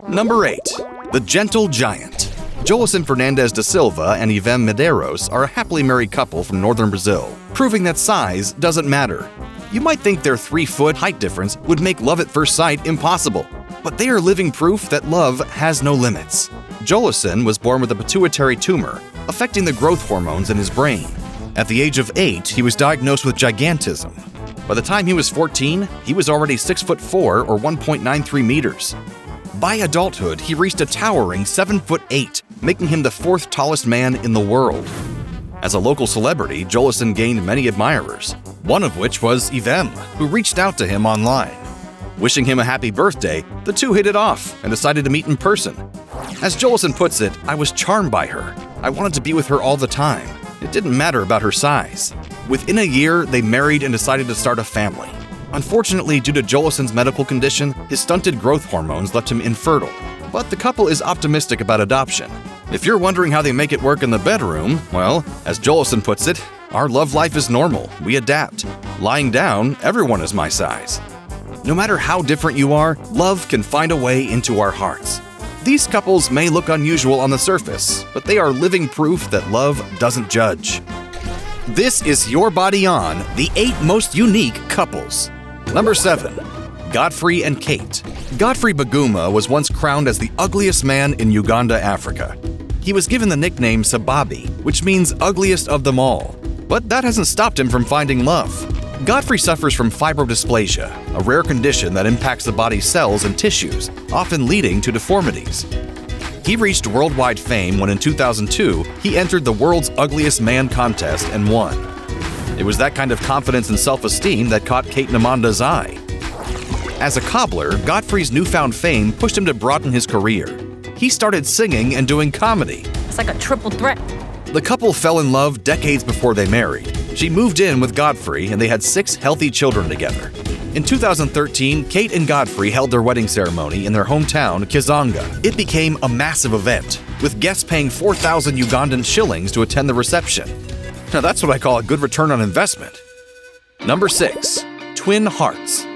Number 8. The Gentle Giant. Jolison Fernandez da Silva and Ivem Medeiros are a happily married couple from northern Brazil, proving that size doesn't matter. You might think their 3-foot height difference would make love at first sight impossible, but they are living proof that love has no limits. Jolison was born with a pituitary tumor, affecting the growth hormones in his brain. At the age of 8, he was diagnosed with gigantism. By the time he was 14, he was already 6'4" or 1.93 meters. By adulthood, he reached a towering 7'8", making him the 4th tallest man in the world. As a local celebrity, Jolison gained many admirers, one of which was Ivem, who reached out to him online. Wishing him a happy birthday, the two hit it off and decided to meet in person. As Jolison puts it, "I was charmed by her. I wanted to be with her all the time. It didn't matter about her size." Within a year, they married and decided to start a family. Unfortunately, due to Jolison's medical condition, his stunted growth hormones left him infertile. But the couple is optimistic about adoption. If you're wondering how they make it work in the bedroom, well, as Jolison puts it, "Our love life is normal. We adapt. Lying down, everyone is my size." No matter how different you are, love can find a way into our hearts. These couples may look unusual on the surface, but they are living proof that love doesn't judge. This is Your Body On, the 8 most unique couples. Number 7. Godfrey and Kate. Godfrey Baguma was once crowned as the ugliest man in Uganda, Africa. He was given the nickname Sababi, which means ugliest of them all. But that hasn't stopped him from finding love. Godfrey suffers from fibrodysplasia, a rare condition that impacts the body's cells and tissues, often leading to deformities. He reached worldwide fame when in 2002, he entered the World's Ugliest Man contest and won. It was that kind of confidence and self-esteem that caught Kate Namanda's eye. As a cobbler, Godfrey's newfound fame pushed him to broaden his career. He started singing and doing comedy. It's like a triple threat. The couple fell in love decades before they married. She moved in with Godfrey and they had 6 healthy children together. In 2013, Kate and Godfrey held their wedding ceremony in their hometown, Kizanga. It became a massive event, with guests paying 4,000 Ugandan shillings to attend the reception. Now that's what I call a good return on investment. Number 6. Twin Hearts.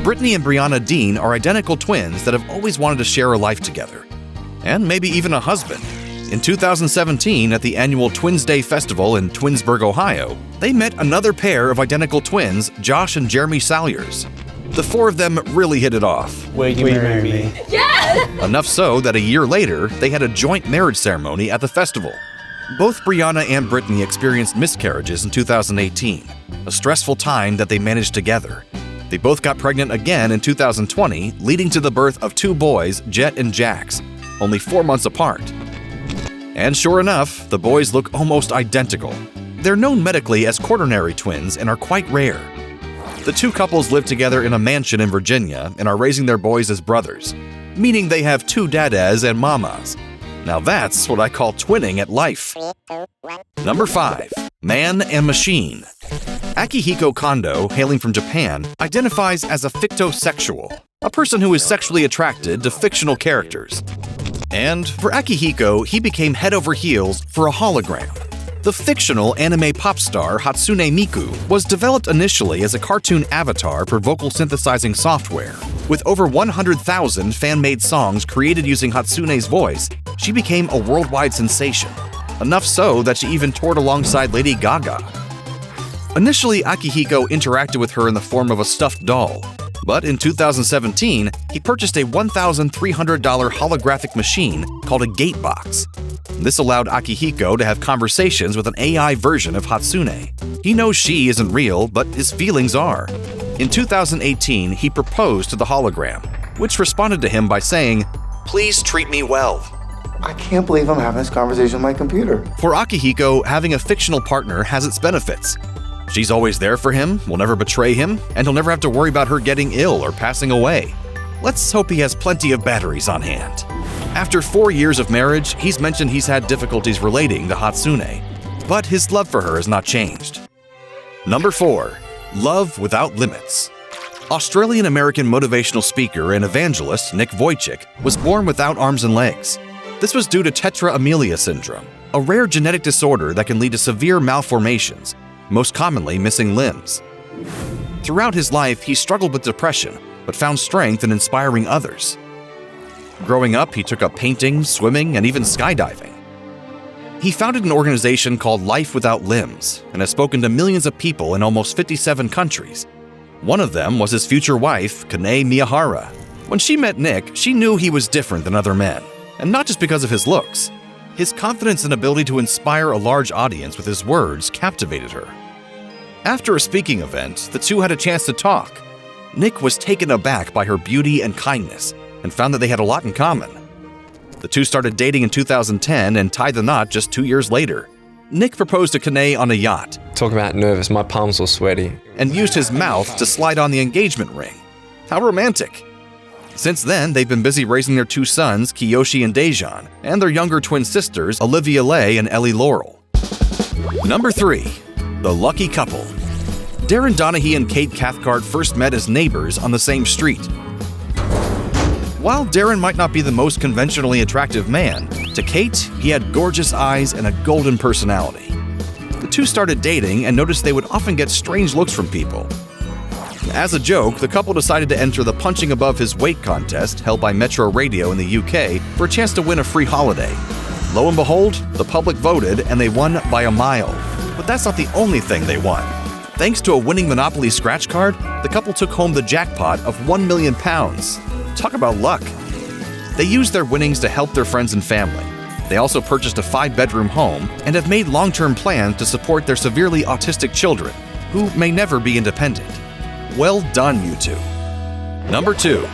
Brittany and Brianna Dean are identical twins that have always wanted to share a life together, and maybe even a husband. In 2017, at the annual Twins Day Festival in Twinsburg, Ohio, they met another pair of identical twins, Josh and Jeremy Salyers. The 4 of them really hit it off. Will you marry me? Yeah! Enough so that a year later, they had a joint marriage ceremony at the festival. Both Brianna and Brittany experienced miscarriages in 2018, a stressful time that they managed together. They both got pregnant again in 2020, leading to the birth of 2 boys, Jet and Jax, only 4 months apart. And sure enough, the boys look almost identical. They're known medically as quaternary twins and are quite rare. The 2 couples live together in a mansion in Virginia and are raising their boys as brothers, meaning they have 2 dadas and mamas. Now that's what I call twinning at life. Number 5. Man and Machine. Akihiko Kondo, hailing from Japan, identifies as a fictosexual, a person who is sexually attracted to fictional characters. And for Akihiko, he became head over heels for a hologram. The fictional anime pop star Hatsune Miku was developed initially as a cartoon avatar for vocal synthesizing software. With over 100,000 fan-made songs created using Hatsune's voice, she became a worldwide sensation. Enough so that she even toured alongside Lady Gaga. Initially, Akihiko interacted with her in the form of a stuffed doll. But in 2017, he purchased a $1,300 holographic machine called a Gatebox. This allowed Akihiko to have conversations with an AI version of Hatsune. He knows she isn't real, but his feelings are. In 2018, he proposed to the hologram, which responded to him by saying, "Please treat me well." I can't believe I'm having this conversation on my computer. For Akihiko, having a fictional partner has its benefits. She's always there for him, will never betray him, and he'll never have to worry about her getting ill or passing away. Let's hope he has plenty of batteries on hand. After 4 years of marriage, he's mentioned he's had difficulties relating to Hatsune, but his love for her has not changed. Number 4. Love Without Limits. Australian-American motivational speaker and evangelist Nick Vujicic was born without arms and legs. This was due to tetra amelia syndrome, a rare genetic disorder that can lead to severe malformations, most commonly missing limbs. Throughout his life, he struggled with depression, but found strength in inspiring others. Growing up, he took up painting, swimming, and even skydiving. He founded an organization called Life Without Limbs and has spoken to millions of people in almost 57 countries. One of them was his future wife, Kane Miyahara. When she met Nick, she knew he was different than other men, and not just because of his looks. His confidence and ability to inspire a large audience with his words captivated her. After a speaking event, the two had a chance to talk. Nick was taken aback by her beauty and kindness and found that they had a lot in common. The two started dating in 2010 and tied the knot just 2 years later. Nick proposed to Kane on a yacht. Talking about nervous, my palms were sweaty. And used his mouth to slide on the engagement ring. How romantic. Since then, they've been busy raising their 2 sons, Kiyoshi and Dejan, and their younger twin sisters, Olivia Leigh and Ellie Laurel. Number 3. The Lucky Couple. Darren Donaghy and Kate Cathcart first met as neighbors on the same street. While Darren might not be the most conventionally attractive man, to Kate, he had gorgeous eyes and a golden personality. The two started dating and noticed they would often get strange looks from people. As a joke, the couple decided to enter the Punching Above His Weight contest held by Metro Radio in the UK for a chance to win a free holiday. Lo and behold, the public voted and they won by a mile. But that's not the only thing they won. Thanks to a winning Monopoly scratch card, the couple took home the jackpot of £1 million. Talk about luck. They used their winnings to help their friends and family. They also purchased a 5-bedroom home and have made long-term plans to support their severely autistic children, who may never be independent. Well done, you two. Number 2.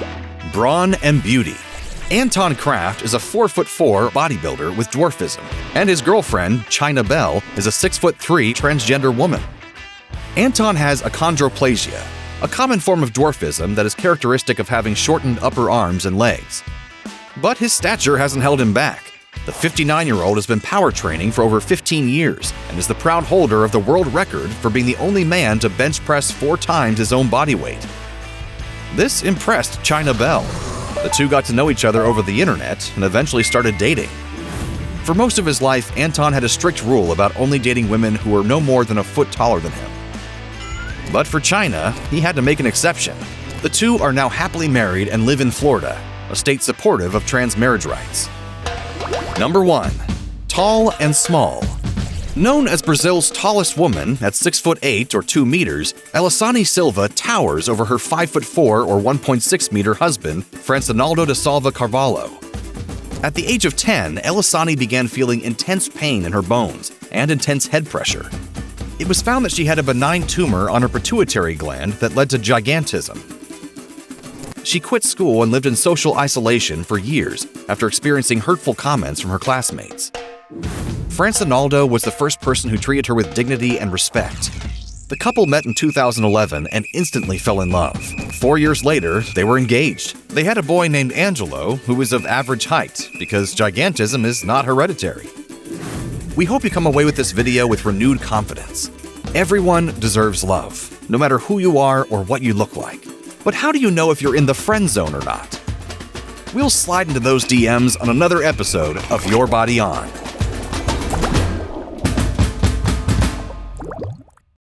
Brawn Beauty. Anton Kraft is a 4'4" bodybuilder with dwarfism, and his girlfriend, China Bell, is a 6'3" transgender woman. Anton has achondroplasia, a common form of dwarfism that is characteristic of having shortened upper arms and legs. But his stature hasn't held him back. The 59-year-old has been power training for over 15 years and is the proud holder of the world record for being the only man to bench press 4 times his own body weight. This impressed China Bell. The two got to know each other over the internet and eventually started dating. For most of his life, Anton had a strict rule about only dating women who were no more than a foot taller than him. But for China, he had to make an exception. The two are now happily married and live in Florida, a state supportive of trans marriage rights. Number 1. Tall and small. Known as Brazil's tallest woman at 6'8" or 2 meters, Elisane Silva towers over her 5'4" or 1.6 meter husband, Francinaldo da Silva Carvalho. At the age of 10, Elisane began feeling intense pain in her bones and intense head pressure. It was found that she had a benign tumor on her pituitary gland that led to gigantism. She quit school and lived in social isolation for years after experiencing hurtful comments from her classmates. Francinaldo was the first person who treated her with dignity and respect. The couple met in 2011 and instantly fell in love. 4 years later, they were engaged. They had a boy named Angelo, who was of average height, because gigantism is not hereditary. We hope you come away with this video with renewed confidence. Everyone deserves love, no matter who you are or what you look like. But how do you know if you're in the friend zone or not? We'll slide into those DMs on another episode of Your Body On.